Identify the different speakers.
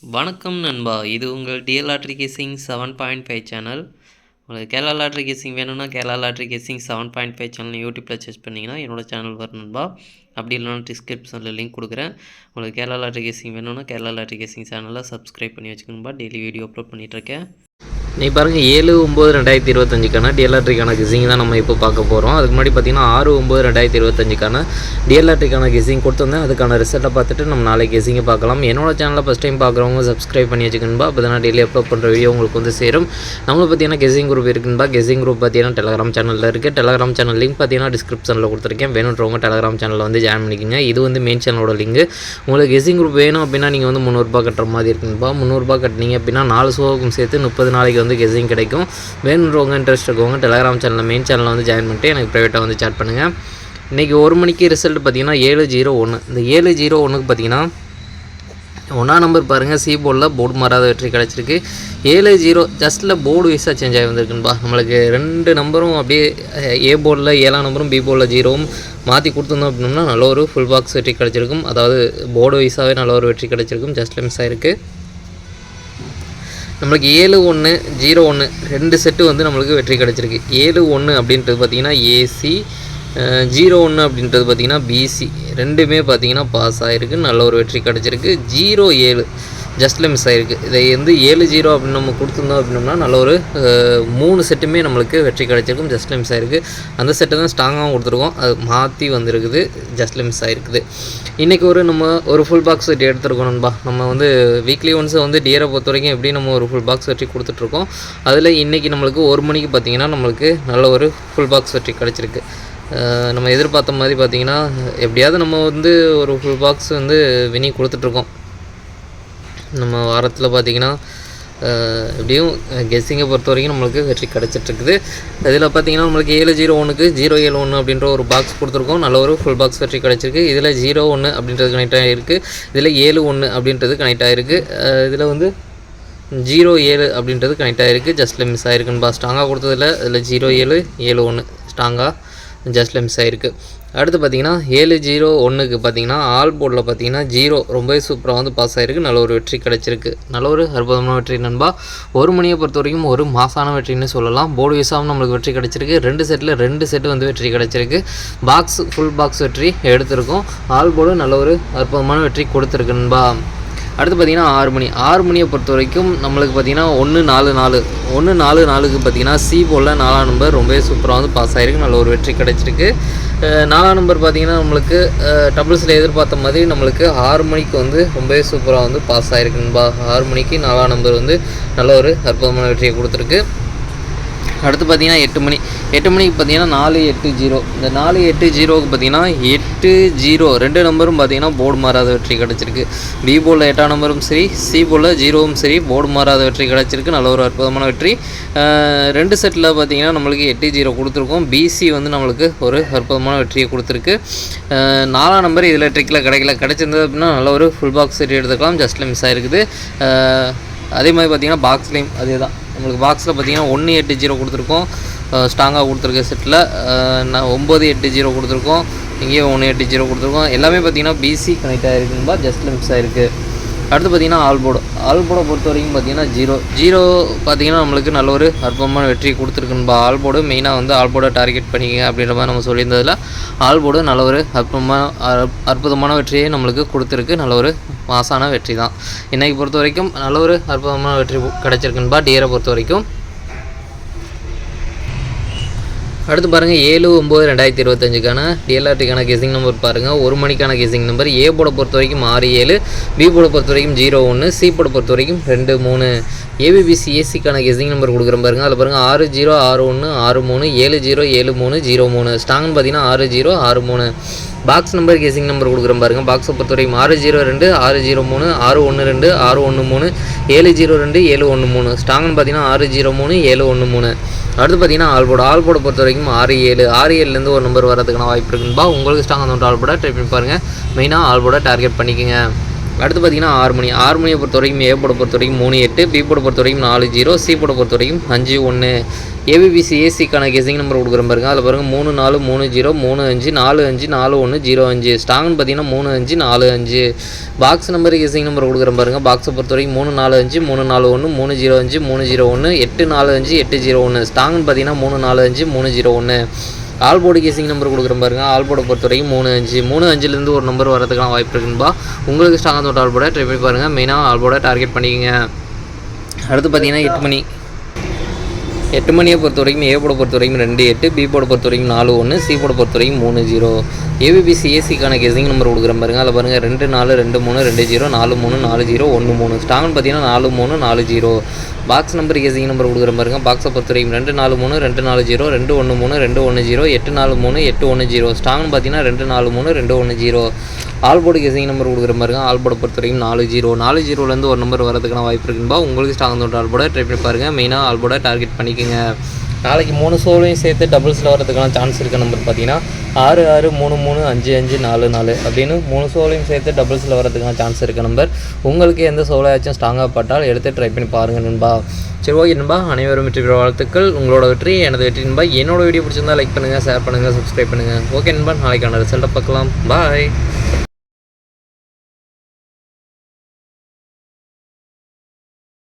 Speaker 1: வணக்கம் நண்பா, இது உங்கள் டிஎல் லாட்ரி கேசிங் 7.5 சேனல். உங்களுக்கு கேரளா லாட்ரி கேசிங் வேணும்னா கேரளா லாட்ரி கேசிங் 7.5 சேனல் யூடியூப்பில் சர்ச் பண்ணிங்கன்னா என்னோட சேனல் வரும் நண்பா. அப்படி இல்லைனா டிஸ்கிரிப்ஷனில் லிங்க் கொடுக்குறேன். உங்களுக்கு கேரளா லாட்ரி கேசிங் வேணும்னா கேரளா லாட்ரி கேசிங் சேனலை சப்ஸ்கிரைப் பண்ணி வச்சுக்கணும்பா. டெய்லி வீடியோ அப்லோட் பண்ணிகிட்ருக்கேன்.
Speaker 2: நீ பாருங்கள் 7/9/2025க்கான டிஎல்ஆர்டிக்கான கிசிங் தான் நம்ம இப்போ பார்க்க போகிறோம். அதுக்கு முன்னாடி பார்த்தீங்கன்னா 6/9/2025க்கான டிஎல்ஆர்டிக்கான கிசிங் கொடுத்துருந்தேன். அதுக்கான ரிசல்ட்டை பார்த்துட்டு நம்ம நாளைக்கு கிசிங்கை பார்க்கலாம். என்னோட சேனலில் ஃபஸ்ட் டைம் பார்க்குறவங்க சப்ஸ்கிரைப் பண்ணி வச்சுக்கணும்பா. அப்போ தான் டெய்லி அப்லோட் பண்ணுற வீடியோ உங்களுக்கு வந்து சேரும். நம்மளுக்கு பார்த்தீங்கன்னா கெசிங் குரூப் இருக்குன்பா. கெசிங் குரூப் பார்த்தீங்கன்னா டெலகிராம் சேனலில் இருக்குது. டெலகிராம் சேனல் லிங்க் பார்த்தீங்கன்னா டிஸ்கிரிப்ஷனில் கொடுத்துருக்கேன். வேணுன்றவங்க டெலகிராம் சேனலில் வந்து ஜாயின் பண்ணிக்கோங்க. இது வந்து மெயின் சேனலோட லிங்க். உங்களுக்கு கெசிங் குரூப் வேணும் அப்படின்னா நீங்கள் வந்து 300 கட்டுற மாதிரி இருக்குன்பா. 300 கட்டினீங்க அப்படின்னா 4 ஷோவுக்கும் சேர்த்து 30 நாளைக்கு வந்து கெசிங் கிடைக்கும். வேணுன்றவங்க இன்ட்ரெஸ்ட் இருக்கவங்க டெலகிராம் சேனலில் மெயின் சேனலில் வந்து ஜாயின் பண்ணிட்டு எனக்கு ப்ரைவேட்டாக வந்து சாட் பண்ணுங்கள். இன்றைக்கி 1 மணிக்கு ரிசல்ட் பார்த்தீங்கன்னா 7/01. இந்த 7/01க்கு பார்த்தீங்கன்னா 1ஆம் நம்பர் பாருங்கள், சி போர்டில் போர்டு மாறாத வெற்றி கிடச்சிருக்கு. 7/0 ஜஸ்ட்டில் போர்டு வைஸாக சேஞ்ச் ஆகி வந்திருக்குன்பா. நம்மளுக்கு 2 நம்பரும் அப்படியே ஏ போர்டில் 7ஆம் நம்பரும் பி போர்டில் 0வும் மாற்றி கொடுத்துருந்தோம் அப்படின்னா நல்ல ஒரு ஃபுல் பாக்ஸ் வெற்றி கிடச்சிருக்கும். அதாவது போர்டு வைஸாகவே நல்ல ஒரு வெற்றி கிடச்சிருக்கும். ஜஸ்ட்டில் மிஸ் ஆகிருக்கு. நம்மளுக்கு 7-1-0-1 2 செட்டு வந்து நம்மளுக்கு வெற்றி கிடச்சிருக்கு. 7-1 அப்படின்றது பார்த்திங்கன்னா ஏசி, 0-1 அப்படின்றது பார்த்திங்கன்னா பிசி, ரெண்டுமே பார்த்திங்கன்னா பாஸ் ஆகிருக்கு. நல்ல ஒரு வெற்றி கிடச்சிருக்கு. 0-7 ஜஸ்ட்டில் மிஸ் ஆகிருக்கு. இதை வந்து 7-0 அப்படின்னு நம்ம கொடுத்துருந்தோம் அப்படின்னோம்னா நல்ல ஒரு 3 செட்டுமே நம்மளுக்கு வெற்றி கிடச்சிருக்கும். ஜஸ்ட்டில் மிஸ் ஆகிருக்கு. அந்த செட்டை தான் ஸ்ட்ராங்காகவும் கொடுத்துருக்கோம். அது மாற்றி வந்திருக்குது. ஜஸ்ட்டில் மிஸ் ஆகிருக்குது. இன்றைக்கி நம்ம ஒரு ஃபுல் பாக்ஸ் வெட்டி எடுத்துருக்கோம் நண்பா. நம்ம வந்து வீக்லி ஒன்ஸை வந்து டியரை பொறுத்த வரைக்கும் எப்படி நம்ம ஒரு ஃபுல் பாக்ஸ் வெட்டி கொடுத்துட்ருக்கோம். அதில் இன்றைக்கி நம்மளுக்கு 1 மணிக்கு பார்த்திங்கன்னா நம்மளுக்கு நல்ல ஒரு ஃபுல் பாக்ஸ் வெட்டி கிடச்சிருக்கு. நம்ம எதிர்பார்த்த மாதிரி பார்த்திங்கன்னா எப்படியாவது நம்ம வந்து ஒரு ஃபுல் பாக்ஸ் வந்து வினி கொடுத்துட்ருக்கோம். நம்ம வாரத்தில் பார்த்திங்கன்னா எப்படியும் கெஸ்ஸிங்கை பொறுத்த வரைக்கும் நம்மளுக்கு வெற்றி கிடச்சிட்ருக்குது. இதில் பார்த்திங்கன்னா நம்மளுக்கு 7-0-1க்கு 0-7-1 அப்படின்ற ஒரு பாக்ஸ் கொடுத்துருக்கோம். நல்ல ஒரு ஃபுல் பாக்ஸ் வெற்றி கிடச்சிருக்கு. இதில் 0-1 அப்படின்றது கனெக்ட் ஆகிருக்கு. இதில் 7-1 அப்படின்றது கனெக்ட் ஆகிருக்கு. இதில் வந்து 0-7 அப்படின்றது கனெக்ட் ஆகிருக்கு. ஜஸ்ட்டில் மிஸ் ஆகிருக்குன்பா. ஸ்ட்ராங்காக கொடுத்ததில் இதில் 0-7-7-1 ஸ்ட்ராங்காக ஜஸ்ட்டில் மிஸ் ஆகிருக்கு. அடுத்து பார்த்திங்கன்னா 7-0-1க்கு பார்த்திங்கன்னா ஆல் போர்டில் பார்த்திங்கன்னா 0 ரொம்பவே சூப்பராக வந்து பாஸ் ஆகிருக்கு. நல்ல ஒரு வெற்றி கிடச்சிருக்கு. நல்ல ஒரு அற்புதமான வெற்றி நண்பா. 1 மணியை பொறுத்த வரைக்கும் ஒரு மாசான வெற்றின்னு சொல்லலாம். போர்டு வைஸாகவும் நம்மளுக்கு வெற்றி கிடச்சிருக்கு. 2 செட்டு வந்து வெற்றி கிடச்சிருக்கு. பாக்ஸ் ஃபுல் பாக்ஸ் வெற்றி எடுத்திருக்கோம். ஆல் போர்டு நல்ல ஒரு அற்புதமான வெற்றி கொடுத்துருக்கு நண்பா. அடுத்து பார்த்திங்கன்னா 6 மணியை பொறுத்த வரைக்கும் நம்மளுக்கு பார்த்திங்கன்னா 1-4-4க்கு பார்த்திங்கன்னா சி போர்டில் 4ஆம் நம்பர் ரொம்பவே சூப்பராக வந்து பாஸ் ஆகிருக்கு. நல்ல ஒரு வெற்றி கிடச்சிருக்கு. 4ஆம் நம்பர் பார்த்திங்கன்னா நம்மளுக்கு டபுள்ஸில் எதிர்பார்த்த மாதிரி நம்மளுக்கு 6 மணிக்கு வந்து ரொம்பவே சூப்பராக வந்து பாஸ் ஆகிருக்குன்பா. 6 மணிக்கு 4ஆம் நம்பர் வந்து நல்ல ஒரு அற்புதமான வெற்றியை கொடுத்துருக்கு. அடுத்து பார்த்திங்கன்னா 8 மணிக்கு பார்த்திங்கன்னா 4-8-0. இந்த 4-8-0க்கு பார்த்திங்கன்னா 8-0 2 நம்பரும் பார்த்திங்கன்னா போர்டு மாறாத வெற்றி கிடச்சிருக்கு. பி போர்டில் 8ஆம் நம்பரும் சரி, சி போர்டில் 0வும் சரி போர்டு மாறாத வெற்றி கிடச்சிருக்கு. நல்ல ஒரு அற்புதமான வெற்றி. 2 செட்டில் பார்த்திங்கன்னா நம்மளுக்கு 8-0 கொடுத்துருக்கோம். பிசி வந்து நம்மளுக்கு ஒரு அற்புதமான வெற்றியை கொடுத்துருக்கு. 4ஆம் நம்பர் இதில் ட்ரிக்கில் கிடச்சிருந்தது அப்படின்னா நல்ல ஒரு ஃபுல் பாக்ஸ் வெற்றி எடுத்துக்கலாம். ஜஸ்ட்டில் மிஸ் ஆகிருக்குது. அதே மாதிரி பார்த்திங்கன்னா பாக்ஸ்லேயும் அதே தான். நம்மளுக்கு பாக்ஸில் பார்த்திங்கன்னா 1-8-0 கொடுத்துருக்கோம். ஸ்ட்ராங்காக கொடுத்துருக்க செட்டில் 9-8-0 கொடுத்துருக்கோம். இங்கேயும் 1-8-0 கொடுத்துருக்கோம். எல்லாமே பார்த்திங்கன்னா பிசி கனெக்ட் ஆகிருக்குன்பா. ஜஸ்ட்டில் மிஸ் ஆகிருக்கு. அடுத்து பார்த்திங்கன்னா ஆல் போர்டை பொறுத்த வரைக்கும் பார்த்திங்கன்னா 0 பார்த்திங்கன்னா நம்மளுக்கு நல்ல ஒரு அற்புதமான வெற்றி கொடுத்துருக்குன்பா. ஆல் போர்டு மெயினாக வந்து ஆல் போர்டை டார்கெட் பண்ணிக்கங்க அப்படின்ற மாதிரி நம்ம சொல்லியிருந்ததில் ஆல் போர்டு நல்ல ஒரு அற்புதமான வெற்றியை நம்மளுக்கு கொடுத்துருக்கு. நல்ல ஒரு மாசான வெற்றி தான். இன்றைக்கி பொறுத்த வரைக்கும் நல்ல ஒரு அற்புதமான வெற்றி கிடச்சிருக்குன்பா டியரை பொறுத்த வரைக்கும். அடுத்து பாருங்கள் 7/9/2025க்கான டிஎல்ஆர்டிக்கான கெசிங் நம்பர் பாருங்கள். 1 மணிக்கான கெசிங் நம்பர். ஏ போர்டை பொறுத்த வரைக்கும் 6-7, பி போர்டை பொறுத்த வரைக்கும் 0-1, சி போர்டை பொறுத்த வரைக்கும் 2-3. ஏபிபிசி ஏசிக்கான கெசிங் நம்பர் கொடுக்குறேன் பாருங்கள். அதில் பாருங்கள் 6-0-6-1 6-3, 7-0-7-3 0-3. ஸ்ட்ராங்னு பார்த்தீங்கன்னா 6-0-6-3. பாக்ஸ் நம்பர் கெசிங் நம்பர் கொடுக்குறேன் பாருங்கள். பாக்ஸை பொறுத்த வரைக்கும் 6-0-2 6-0-3 6-1-2 6-1-3 7-0-2 7-1-3. ஸ்ட்ராங்னு பார்த்தீங்கன்னா 6-0-3 7-1-3. அடுத்து பார்த்திங்கன்னா ஆல் போர்டை பொறுத்த வரைக்கும் 6-7 ஒரு நம்பர் வரதுக்கான வாய்ப்பு இருக்குன்பா. உங்களுக்கு ஸ்ட்ராங் அந்த ஆல் போர்டை ட்ரை பண்ணி பாருங்கள். மெயினாக ஆல் போர்டை டார்கெட் பண்ணிக்கோங்க. அடுத்து பார்த்தீங்கன்னா ஹார்மோனியை பொறுத்த வரைக்கும் ஏ போர்டை பொறுத்த வரைக்கும் 3-8, பி போர்டை பொறுத்த வரைக்கும் 4-0, சி போர்டை பொறுத்த வரைக்கும் 5-1. ஏபிபிசி ஏசிக்கான கெஸிங் நம்பர் கொடுக்குறேன் பாருங்க. அதில் பாருங்கள் 3-4, 3-0, 3-5, 4-5, 4-1, 0-5. ஸ்ட்ராங்னு பார்த்தீங்கன்னா 3-5, 4-5. பாக்ஸ் நம்பர் கெஸிங் நம்பர் கொடுக்குறேன் பாருங்கள். பாக்ஸை பொறுத்த வரைக்கும் 3-4-5, 3-4-1, 3-0-5, 3-0-1, 8-4-5, 8-0-1. ஸ்ட்ராங்னு பார்த்தீங்கன்னா 3-4-5, 3-0-1. ஆல் போர்டு கேசிங் நம்பர் கொடுக்குறேன் பாருங்க. ஆல் போர்டை பொறுத்த வரைக்கும் 3-5, 3-5லேருந்து ஒரு நம்பர் வரதுக்கான வாய்ப்பு இருக்குன்பா. உங்களுக்கு ஸ்ட்ராங்காக தொட்ட ஆல் போர்டை ட்ரை பண்ணி பாருங்கள். மெயினாக ஆல் போர்டை டார்கெட் பண்ணிக்கோங்க. அடுத்து பார்த்தீங்கன்னா 8 மணியை பொறுத்த வரைக்கும் ஏ போர்டை பொறுத்த வரைக்கும் 2-8, பி போர்டை பொறுத்த வரைக்கும் 4-1, சி போர்டை பொறுத்த வரைக்கும் 3-0. ஏபிபிசி ஏசிக்கான கெஸிங் நம்பர் கொடுக்குறேன் பாருங்கள். அதில் பாருங்கள் 2-4, 2-3, 2-0, 4-3, 4-0, 1-3. ஸ்ட்ராங்னு பார்த்தீங்கன்னா 4-3, 4-0. பாக்ஸ் நம்பர் கெஸிங் நம்பர் கொடுக்குறேன் பாருங்கள். பாக்ஸை பொறுத்த வரைக்கும் 2-4-3, 2-4-0, 2-1-3, 2-1-0, 8-4-3, 8-1-0. ஸ்ட்ராங்னு பார்த்தீங்கன்னா 2-4-3, 2-1-0. ஆல் போர்டு கெஸிங் நம்பர் கொடுக்குறேன் பாருங்கள். ஆல் போர்டை பொறுத்த வரைக்கும் 4-0, 4-0லேருந்து ஒரு நம்பர் வரதுக்கான வாய்ப்பு இருக்குன்பா. உங்களுக்கு ஸ்ட்ராங் தொட்ட ஆல் போர்டை ட்ரை பண்ணி பாருங்கள். மெயினாக ஆல் போர்டை டார்கெட் பண்ணிக்கோங்க. நாளைக்கு 3 சோலையும் சேர்த்து டபுள்ஸில் வரதுக்கான சான்ஸ் இருக்க நம்பர் பார்த்தீங்கன்னா 6, 6, 3, 3, 5, 5, 4, 4 அப்படின்னு 3 சோலையும் சேர்த்து டபுள்ஸில் வரதுக்கான சான்ஸ் இருக்க நம்பர். உங்களுக்கு எந்த சோலையாச்சும் ஸ்ட்ராங்காக பட்டால் எடுத்து ட்ரை பண்ணி பாருங்கள் நண்பா. சரி ஓகே நண்பா, அனைவரும் வெற்றி பெற வாழ்த்துக்கள். உங்களோட வெற்றி எனது வெற்றி நண்பா. என்னோட வீடியோ பிடிச்சிருந்தா லைக் பண்ணுங்கள், ஷேர் பண்ணுங்கள், சப்ஸ்கிரைப் பண்ணுங்கள். ஓகே நண்பா, நாளைக்கான ரிசல்ட்டை பார்க்கலாம். பாய்.